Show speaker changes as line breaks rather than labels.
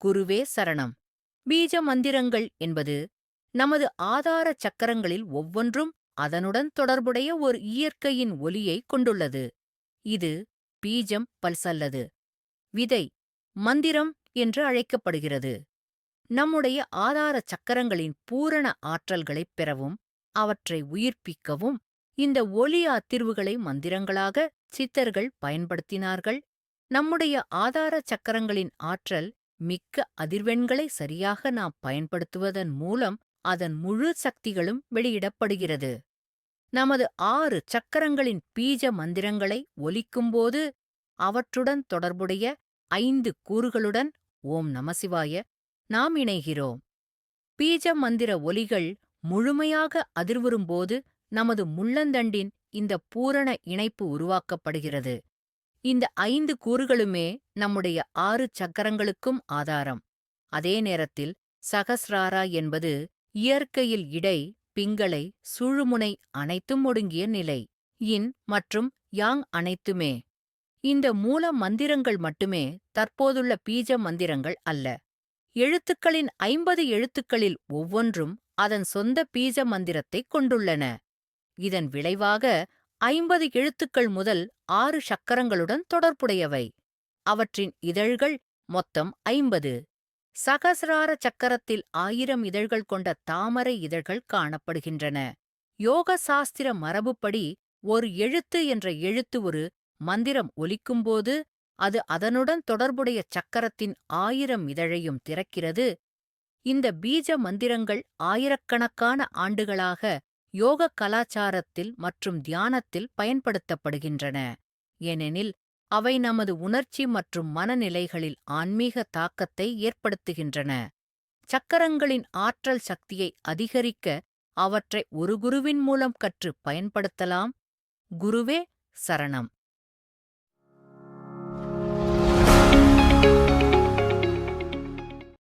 குருவே சரணம். பீஜ மந்திரங்கள் என்பது நமது ஆதார சக்கரங்களில் ஒவ்வொன்றும் அதனுடன் தொடர்புடைய ஒரு இயற்கையின் ஒலியைக் கொண்டுள்ளது. இது பீஜம் பல்ஸ் அல்லது விதை மந்திரம் என்று அழைக்கப்படுகிறது. நம்முடைய ஆதார சக்கரங்களின் பூரண ஆற்றல்களைப் பெறவும் அவற்றை உயிர்ப்பிக்கவும் இந்த ஒலி அதிர்வுகளை மந்திரங்களாக சித்தர்கள் பயன்படுத்தினார்கள். நம்முடைய ஆதார சக்கரங்களின் ஆற்றல் மிக்க அதிர்வெண்களை சரியாக நாம் பயன்படுத்துவதன் மூலம் அதன் முழு சக்திகளும் வெளியிடப்படுகிறது. நமது 6 சக்கரங்களின் பீஜ மந்திரங்களை ஒலிக்கும்போது அவற்றுடன் தொடர்புடைய 5 கூறுகளுடன் ஓம் நமசிவாய நாம் இணைகிறோம். பீஜ மந்திர ஒலிகள் முழுமையாக அதிர்வுறும்போது நமது முள்ளந்தண்டின் இந்த பூரண இணைப்பு உருவாக்கப்படுகிறது. இந்த 5 கூறுகளுமே நம்முடைய 6 சக்கரங்களுக்கும் ஆதாரம். அதே நேரத்தில் சகஸ்ராரா என்பது இயற்கையில் இடை, பிங்களை, சுழுமுனை அனைத்தும் ஒடுங்கிய நிலை. யின் மற்றும் யாங் அனைத்துமே. இந்த மூல மந்திரங்கள் மட்டுமே தற்போதுள்ள பீஜ மந்திரங்கள் அல்ல. எழுத்துக்களின் 50 எழுத்துக்களில் ஒவ்வொன்றும் அதன் சொந்த பீஜ மந்திரத்தைக் கொண்டுள்ளன. இதன் விளைவாக 50 எழுத்துக்கள் முதல் 6 சக்கரங்களுடன் தொடர்புடையவை. அவற்றின் இதழ்கள் மொத்தம் 50. சகசிரார சக்கரத்தில் 1000 இதழ்கள் கொண்ட தாமரை இதழ்கள் காணப்படுகின்றன. யோக சாஸ்திர மரபுப்படி ஒரு எழுத்து என்ற எழுத்து ஒரு மந்திரம் ஒலிக்கும்போது அது அதனுடன் தொடர்புடைய சக்கரத்தின் 1000 இதழையும் திறக்கிறது. இந்த பீஜ மந்திரங்கள் ஆயிரக்கணக்கான ஆண்டுகளாக யோக கலாச்சாரத்தில் மற்றும் தியானத்தில் பயன்படுத்தப்படுகின்றன. ஏனெனில் அவை நமது உணர்ச்சி மற்றும் மனநிலைகளில் ஆன்மீக தாக்கத்தை ஏற்படுத்துகின்றன. சக்கரங்களின் ஆற்றல் சக்தியை அதிகரிக்க அவற்றை ஒரு குருவின் மூலம் கற்று பயன்படுத்தலாம். குருவே சரணம்.